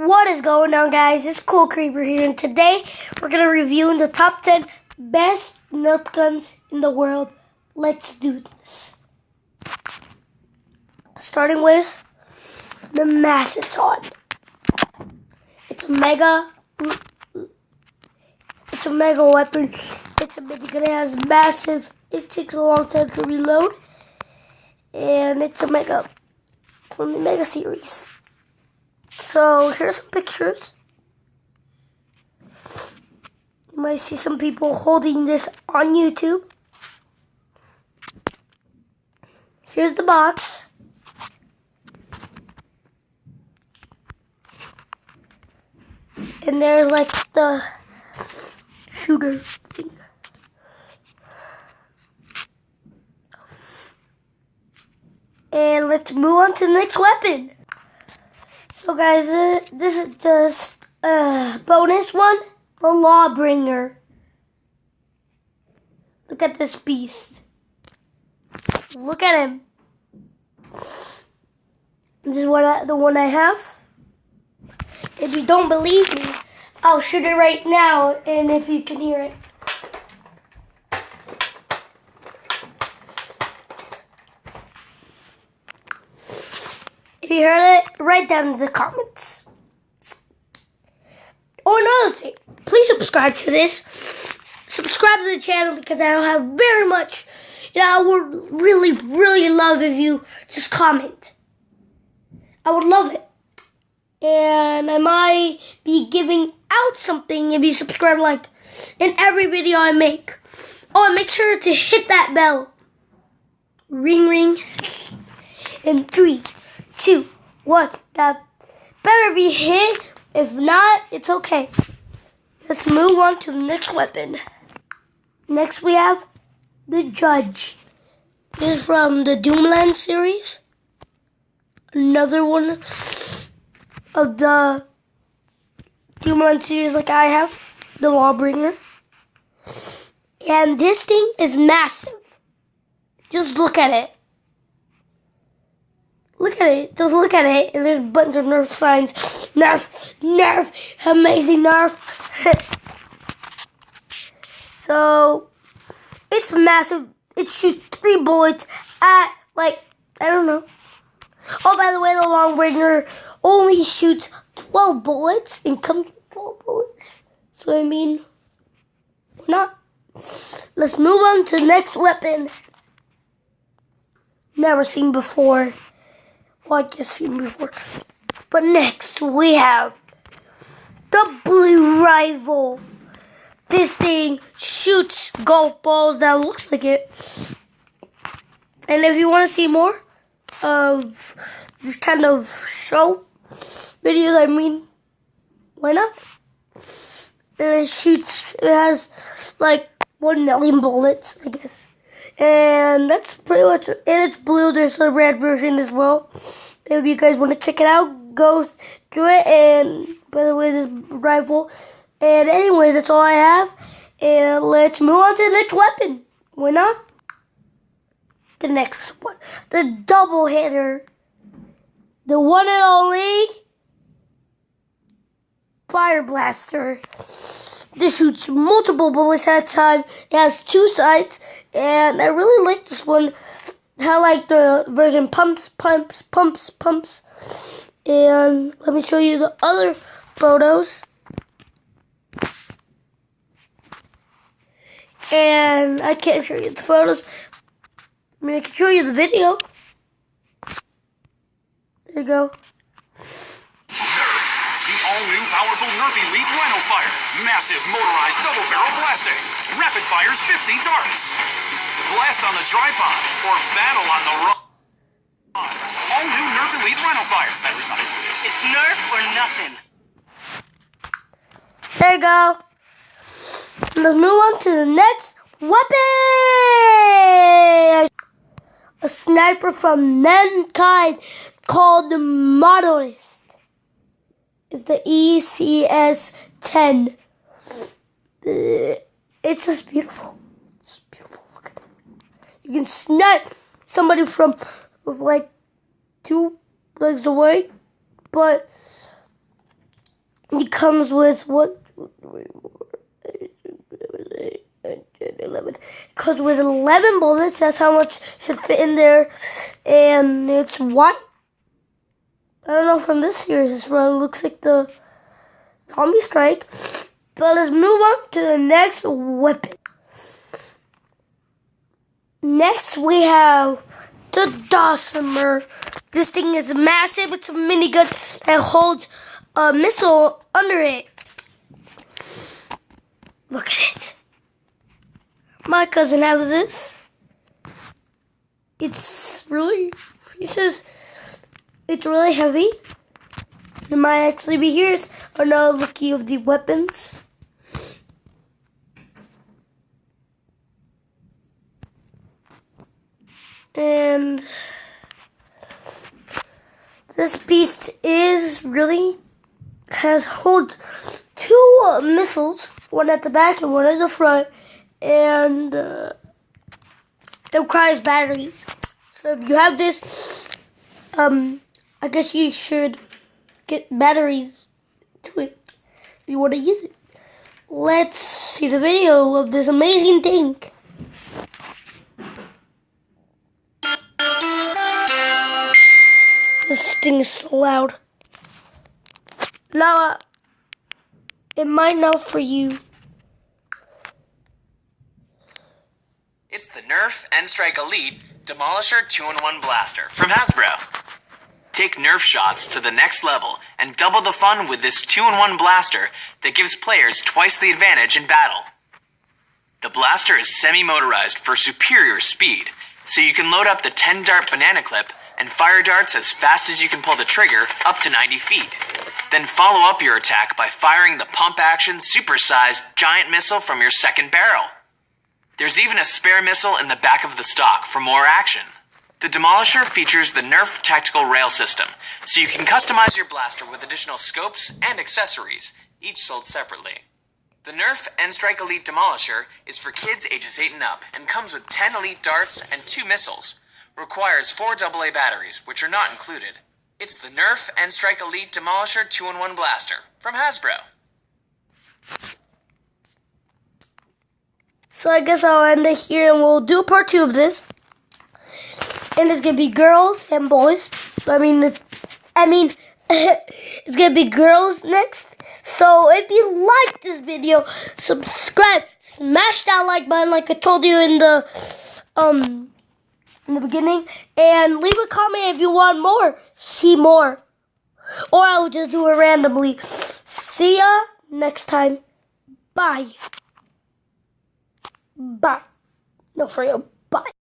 What is going on, guys? It's Cool Creeper here, and today we're going to review the top 10 best Nerf guns in the world. Let's do this. Starting with the Maceton. It's a mega weapon. It's a mega gun. It has massive. It takes a long time to reload, and it's a mega from the Mega series. So here's some pictures. You might see some people holding this on YouTube. Here's the box. And there's like the shooter thing. And let's move on to the next weapon. So guys, this is just a bonus one, the Lawbringer. Look at this beast. Look at him. This is the one I have. If you don't believe me, I'll shoot it right now, and if you can hear it. If you heard it, write down in the comments. Oh, another thing, please subscribe to this. Subscribe to the channel because I don't have very much. I would really love if you just comment. I would love it. And I might be giving out something if you subscribe, like in every video I make. Oh, and make sure to hit that bell. Ring, ring. In 3, 2, 1. That better be hit. If not, it's okay. Let's move on to the next weapon. Next we have the Judge. This is from the Doomland series. Another one of the Doomland series like I have. The Lawbringer. And this thing is massive. Just look at it. Look at it. Just look at it. And there's a bunch of Nerf signs. Nerf. Nerf. Amazing Nerf. So, it's massive. It shoots 3 bullets at, I don't know. Oh, by the way, the Lawbringer only shoots 12 bullets and comes with 12 bullets. So, I mean, why not? Let's move on to the next weapon. Never seen before. Well, I guess seen before. But next, we have the Blue Rifle. This thing shoots golf balls that looks like it. And if you want to see more of this kind of show videos, why not? And it has like 1 million bullets, I guess. And that's pretty much it. And it's blue. There's a red version as well. If you guys want to check it out, go do it. And by the way, this rifle. And anyways, that's all I have. And let's move on to the next weapon. Why not? The next one. The double hitter. The one and only Fire Blaster. This shoots multiple bullets at a time. It has 2 sides. And I really like this one. I like the version pumps. And let me show you the other photos. And I can't show you the photos. I can show you the video. There you go. The all-new powerful Nerf Elite Rhino Fire. Massive motorized double-barrel blasting. Rapid fires 50 darts. Blast on the tripod or battle on the run. All-new Nerf Elite Rhino Fire. Batteries not included. It's Nerf or nothing. There you go. Let's move on to the next weapon. A sniper from Mankind called the Modernist. It's the ECS-10. It's just beautiful. It's beautiful. Look at it. You can snipe somebody from with 2 legs away, but It comes with 11. It comes with 11 bullets. That's how much should fit in there. And it's white. I don't know from this series. This one looks like the Zombie Strike. But let's move on to the next weapon. Next we have the Dawsomer. This thing is massive. It's a minigun that holds a missile under it. Look at it. My cousin has this. It's really, he says it's really heavy. It might actually be here. It's another looky of the weapons. And this beast holds 2 missiles, one at the back and one at the front, and it requires batteries. So if you have this, I guess you should get batteries to it if you want to use it. Let's see the video of this amazing thing. This thing is so loud. Now, it might not for you. It's the Nerf N-Strike Elite Demolisher 2-in-1 Blaster from Hasbro. Take Nerf shots to the next level and double the fun with this 2-in-1 blaster that gives players twice the advantage in battle. The blaster is semi-motorized for superior speed, so you can load up the 10-dart banana clip and fire darts as fast as you can pull the trigger up to 90 feet. Then follow up your attack by firing the pump-action, super-sized giant missile from your second barrel. There's even a spare missile in the back of the stock for more action. The Demolisher features the Nerf Tactical Rail System, so you can customize your blaster with additional scopes and accessories, each sold separately. The Nerf N-Strike Elite Demolisher is for kids ages 8 and up and comes with 10 elite darts and 2 missiles. Requires 4 AA batteries, which are not included. It's the Nerf N-Strike Elite Demolisher 2-in-1 Blaster from Hasbro. So I guess I'll end it here and we'll do a part 2 of this. And it's gonna be girls and boys. I mean, it's gonna be girls next. So if you like this video, subscribe, smash that like button like I told you in the beginning, and leave a comment if you want more, see more, or I will just do it randomly. See ya next time. Bye. Bye. No, for real. Bye.